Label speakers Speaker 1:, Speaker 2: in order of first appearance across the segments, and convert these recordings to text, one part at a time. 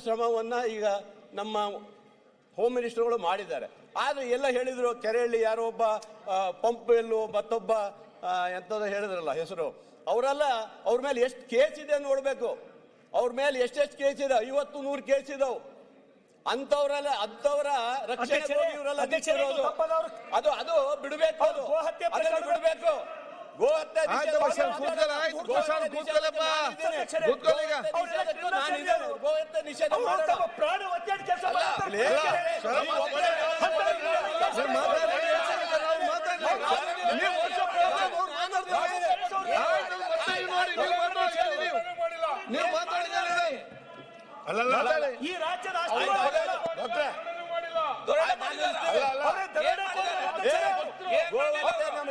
Speaker 1: ಶ್ರಮವನ್ನ ಈಗ ನಮ್ಮ ಹೋಮ್ ಮಿನಿಸ್ಟರ್ಗಳು ಮಾಡಿದ್ದಾರೆ. ಆದ್ರೆ ಎಲ್ಲ ಹೇಳಿದ್ರು, ಕೆರೆಯಲ್ಲಿ ಯಾರೋ ಒಬ್ಬ ಪಂಪ್ ಎಲ್ಲೋ ಮತ್ತೊಬ್ಬ ಎಂತದ ಹೇಳಿದ್ರಲ್ಲ ಹೆಸರು, ಅವರೆಲ್ಲ ಅವ್ರ ಮೇಲೆ ಎಷ್ಟು ಕೇಸ್ ಇದೆ ನೋಡ್ಬೇಕು. ಅವ್ರ ಮೇಲೆ ಎಷ್ಟೆಷ್ಟು ಕೇಸ್ ಇದೆ, 50-100 ಕೇಸ್ ಇದಾವ್. ಅಂತವ್ರಲ್ಲ ಅಂತವರ ರಕ್ಷಣೆ ಇವರೆಲ್ಲ ಅದು ಅದು ಬಿಡಬೇಕು, ಅದನ್ನು ಬಿಡಬೇಕು. ಗೋಹತ್ಯೆ ನಿಷೇಧ
Speaker 2: ಪ್ರಾಣ ಈ ರಾಜ್ಯದ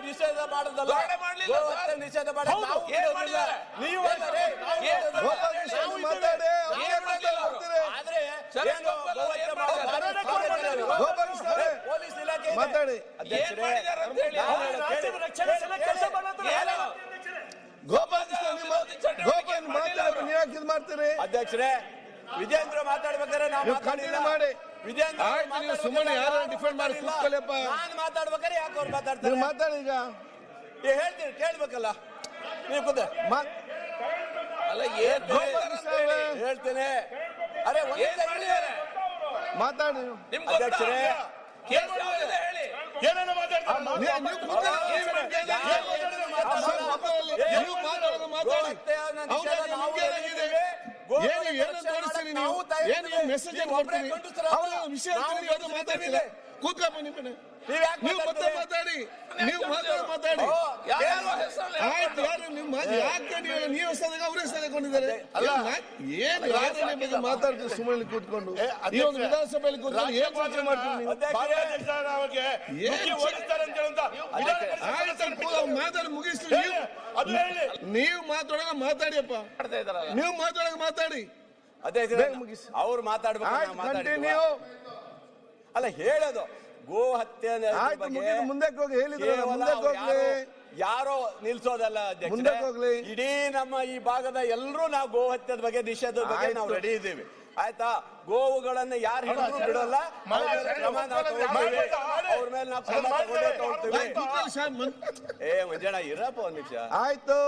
Speaker 1: ನಿಷೇಧ ಮಾಡೋದಲ್ಲ, ನಿಷೇಧ ಪೊಲೀಸ್ ಇಲಾಖೆ ಮಾತಾಡಿ. ಮಾಡ್ತೀರಿ ಅಧ್ಯಕ್ಷರೇ. ವಿಜೇಂದ್ರ ಮಾತಾಡ್ಬೇಕಾದ್ರೆ ನಾವು
Speaker 3: ಮಾಡಿ
Speaker 1: ವಿಜೇಂದ್ರ
Speaker 3: ಸುಮ್ಮನೆ ಯಾರು ಡಿಫೆಂಡ್ ಮಾಡಿ ಕೂತ್ಕೊಳ್ಳಪ್ಪ.
Speaker 1: ನಾನು ಮಾತಾಡ್ಬೇಕಾದ್ರೆ ಯಾಕೆ ಅವ್ರು ಮಾತಾಡ್ತಾರೆ?
Speaker 3: ಮಾತಾಡಿ ಈಗ
Speaker 1: ಹೇಳ್ತೀನಿ, ಕೇಳ್ಬೇಕಲ್ಲ ನೀವು ಕೂತ ಅಲ್ಲ ಹೇಳ್ತೇನೆ. ಅರೆ
Speaker 3: ಮಾತಾಡಿ
Speaker 1: ಅಧ್ಯಕ್ಷರೇ.
Speaker 2: ಏನೇನು ಮಾತಾಡ್ತಾರೆ
Speaker 3: ಮೆಸೇಜ್ ವಿಷಯ ಕೂತ್ಕೊಳ್ಳಿ. ನೀವು ಮತ್ತೆ ಮಾತಾಡಿ, ನೀವು ಮಾತಾಡಿ. ಆಯ್ತು, ಯಾರು ನಿಮ್ಮ ಯಾಕೆ ನೀವು ಹೆಸರಾಗ ಅವ್ರ ಹೆಸರಾಕೊಂಡಿದ್ದಾರೆ? ಏನು ಯಾರನ್ನ ಬಗ್ಗೆ ಮಾತಾಡ್ತೀವಿ ಸುಮ್ಮನೆ ಕೂತ್ಕೊಂಡು? ಈ ಒಂದು ವಿಧಾನಸಭೆಯಲ್ಲಿ ಕೂತ್ಕೊಂಡು ಏನ್ ಚರ್ಚೆ ಮಾಡ್ತೀವಿ ನೀವು? ಮಾತಾಡಿ ಮುಗಿಸ್ತೀವಿ. ನೀವು ಮಾತಾಡೋಣ ಮಾತಾಡಿಯಪ್ಪ, ನೀವು ಮಾತಾಡೋಣ ಮಾತಾಡಿ.
Speaker 1: ಅದೇ ಅವ್ರು ಮಾತಾಡ್ಬೇಕು. ಅಲ್ಲ ಹೇಳೋದು ಗೋ ಹತ್ಯೆ
Speaker 3: ಮುಂದಕ್ಕೆ ಹೋಗಿ ಹೇಳಿದ್ರೆ
Speaker 1: ಯಾರೋ ನಿಲ್ಸೋದಲ್ಲ ಅಧ್ಯಕ್ಷ. ಇಡೀ ನಮ್ಮ ಈ ಭಾಗದ ಎಲ್ಲರೂ ನಾವು ಗೋ ಹತ್ಯದ ಬಗ್ಗೆ ನಿಷೇಧದ ಬಗ್ಗೆ ನಾವು ರೆಡಿ ಇದ್ದೀವಿ. ಆಯ್ತಾ? ಗೋವುಗಳನ್ನ ಯಾರು ಹಿಡಿದ್ರು ಬಿಡೋಲ್ಲ, ಅವ್ರ ಮೇಲೆ ನಾವು ತಗೊಳ್ತೀವಿ. ಮಂಜಣ್ಣ ಇರಪ್ಪ ಒಂದ್ ನಿಮಿಷ
Speaker 3: ಆಯ್ತು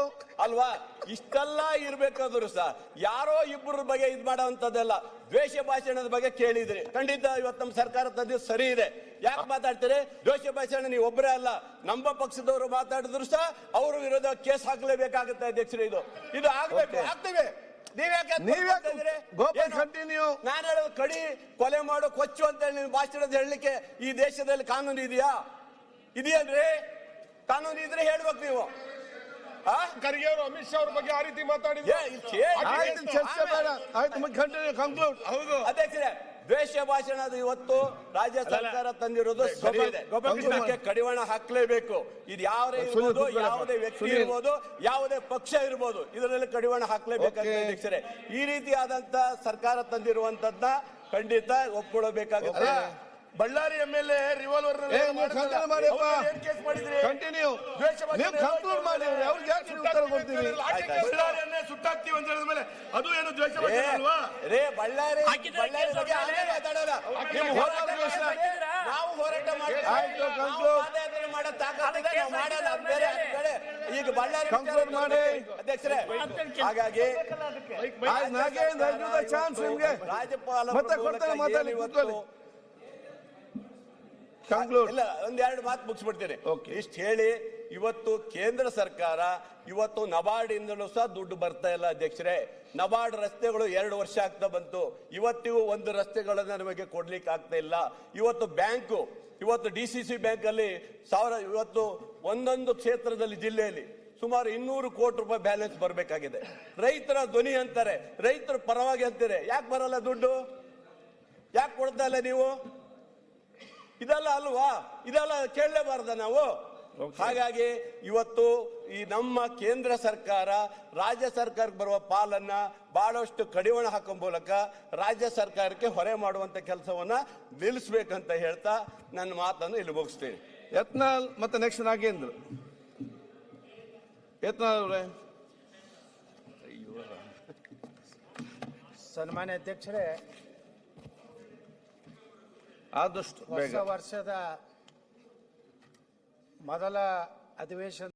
Speaker 1: ಅಲ್ವಾ? ಇಷ್ಟೆಲ್ಲ ಇರ್ಬೇಕಾದ್ರು ಸಹ ಯಾರೋ ಇಬ್ಬರ ಬಗ್ಗೆ ಇದ್ ಮಾಡೋವಂಥದ್ದೆಲ್ಲ ದ್ವೇಷ ಭಾಷಣದ ಬಗ್ಗೆ ಕೇಳಿದ್ರಿ. ಖಂಡಿತ ಇವತ್ತು ನಮ್ಮ ಸರ್ಕಾರ ತಂದಿದ್ದು ಸರಿ ಇದೆ. ಯಾಕೆ ಮಾತಾಡ್ತೀರಿ? ದ್ವೇಷ ಭಾಷಣ ನೀವು ಒಬ್ಬರೇ ಅಲ್ಲ, ನಮ್ಮ ಪಕ್ಷದವರು ಮಾತಾಡಿದ್ರು ಸಹ ಅವ್ರ ವಿರೋಧ ಕೇಸ್ ಹಾಕ್ಲೇಬೇಕಾಗುತ್ತೆ ಅಧ್ಯಕ್ಷರು. ಇದು ಆಗ್ಬೇಕು, ಆಗ್ತೇವೆ.
Speaker 3: ಕಂಟಿನ್ಯೂ.
Speaker 1: ನಾನು ಹೇಳೋದು ಕಡಿ ಕೊಲೆ ಮಾಡೋ ಕೊಚ್ಚು ಅಂತ ಹೇಳಿ ಭಾಷಣದ ಹೇಳಲಿಕ್ಕೆ ಈ ದೇಶದಲ್ಲಿ ಕಾನೂನು ಇದೆಯಾ? ಇದೆಯಲ್ರಿ? ಕಾನೂನು ಇದ್ರೆ ಹೇಳ್ಬೇಕು ನೀವು.
Speaker 2: ಖರ್ಗೆ ಅವರು ಅಮಿತ್ ಶಾ ಅವ್ರ ಬಗ್ಗೆ ಆ ರೀತಿ ಮಾತಾಡಿದ್ರೆ
Speaker 3: ಚರ್ಚೆ ಬೇಡ. ಆಯ್ತು,
Speaker 1: ಹೌದು ಅಧ್ಯಕ್ಷರೇ. ದ್ವೇಷ ಭಾಷಣದ ಇವತ್ತು ರಾಜ್ಯ ಸರ್ಕಾರ ತಂದಿರೋದು ಸರಿ ಇದೆ. ಇದಕ್ಕೆ ಕಡಿವಾಣ ಹಾಕ್ಲೇಬೇಕು. ಇದು ಯಾರೇ ಇರ್ಬೋದು, ಯಾವುದೇ ವ್ಯಕ್ತಿ ಇರ್ಬೋದು, ಯಾವುದೇ ಪಕ್ಷ ಇರ್ಬೋದು, ಇದರಲ್ಲಿ ಕಡಿವಾಣ ಹಾಕ್ಲೇಬೇಕಂತ ಅಧ್ಯಕ್ಷರೇ. ಈ ರೀತಿಯಾದಂತ ಸರ್ಕಾರ ತಂದಿರುವಂತದ್ನ ಖಂಡಿತ ಒಪ್ಕೊಳ್ಳಬೇಕಾಗುತ್ತೆ.
Speaker 2: ಬಳ್ಳಾರಿ MLA ರಿವಾಲ್ವರ್ ಬಳ್ಳಾರಿಯನ್ನೇ ಸುಟ್ಟಾಕ್ತೀವಿ ಅಂತ ಹೇಳಿದ ಮೇಲೆ ಅದು ಏನು ದ್ವೇಷ ಅಲ್ವಾ?
Speaker 1: ಬಳ್ಳಾರಿ ಮಾತಾಡೋಲ್ಲ. ನಾವು ಹೋರಾಟ ಪಾದಯಾತ್ರೆ ಮಾಡೋ ತಾಕತ್ತಿದೆ, ನಾವು ಮಾಡಲ್ಲ. ಬೇರೆ ಈಗ ಬಳ್ಳಾರಿ
Speaker 3: ಮಾಡಿ
Speaker 1: ಅಧ್ಯಕ್ಷರೇ. ಹಾಗಾಗಿ ರಾಜ್ಯಪಾಲ ಇಲ್ಲ, ಒಂದೆರಡು ಮಾತು ಮುಗಿಸ್ಬಿಡ್ತೇನೆ. ಇಷ್ಟು ಹೇಳಿ, ಇವತ್ತು ಕೇಂದ್ರ ಸರ್ಕಾರ ಇವತ್ತು ನಬಾರ್ಡ್ ಇಂದಲೂ ಸಹ ದುಡ್ಡು ಬರ್ತಾ ಇಲ್ಲ ಅಧ್ಯಕ್ಷರೇ. ನಬಾರ್ಡ್ ರಸ್ತೆಗಳು 2 ವರ್ಷ ಆಗ್ತಾ ಬಂತು, ಇವತ್ತಿಗೂ ಒಂದು ರಸ್ತೆಗಳನ್ನ ನಮಗೆ ಕೊಡ್ಲಿಕ್ಕೆ ಆಗ್ತಾ ಇಲ್ಲ. ಇವತ್ತು ಬ್ಯಾಂಕು, ಇವತ್ತು DCC ಬ್ಯಾಂಕ್ ಅಲ್ಲಿ ಇವತ್ತು ಒಂದೊಂದು ಕ್ಷೇತ್ರದಲ್ಲಿ ಜಿಲ್ಲೆಯಲ್ಲಿ ಸುಮಾರು 200 ಕೋಟಿ ರೂಪಾಯಿ ಬ್ಯಾಲೆನ್ಸ್ ಬರಬೇಕಾಗಿದೆ. ರೈತರ ಧ್ವನಿ ಅಂತಾರೆ, ರೈತರ ಪರವಾಗಿ ಅಂತಾರೆ. ಯಾಕೆ ಬರಲ್ಲ ದುಡ್ಡು? ಯಾಕೆ ಕೊಡ್ತಾ ಇಲ್ಲ ನೀವು? ಇದೆಲ್ಲ ಅಲ್ವಾ? ಇದೆಲ್ಲ ಕೇಳಲೇಬಾರ್ದ ನಾವು? ಹಾಗಾಗಿ ಇವತ್ತು ಈ ನಮ್ಮ ಕೇಂದ್ರ ಸರ್ಕಾರ ರಾಜ್ಯ ಸರ್ಕಾರಕ್ಕೆ ಬರುವ ಪಾಲನ್ನ ಬಹಳಷ್ಟು ಕಡಿವಾಣ ಹಾಕೋ ಮೂಲಕ ರಾಜ್ಯ ಸರ್ಕಾರಕ್ಕೆ ಹೊರೆ ಮಾಡುವಂತ ಕೆಲಸವನ್ನ ನಿಲ್ಲಿಸಬೇಕಂತ ಹೇಳ್ತಾ ನನ್ನ ಮಾತನ್ನು ಇಲ್ಲಿ ಮುಗಿಸ್ತೇನೆ.
Speaker 3: ಯತ್ನಾಳ್ ಮತ್ತೆ ನೆಕ್ಸ್ಟ್ ನಾಗೇಂದ್ರ. ಯತ್ನಾಳ್ ಅವರೇ.
Speaker 4: ಸನ್ಮಾನ್ಯ ಅಧ್ಯಕ್ಷರೇ,
Speaker 3: ಆದಷ್ಟು
Speaker 4: ಹೊಸ
Speaker 3: ಬೇಗ
Speaker 4: ವರ್ಷದ ಮೊದಲ ಅಧಿವೇಶನ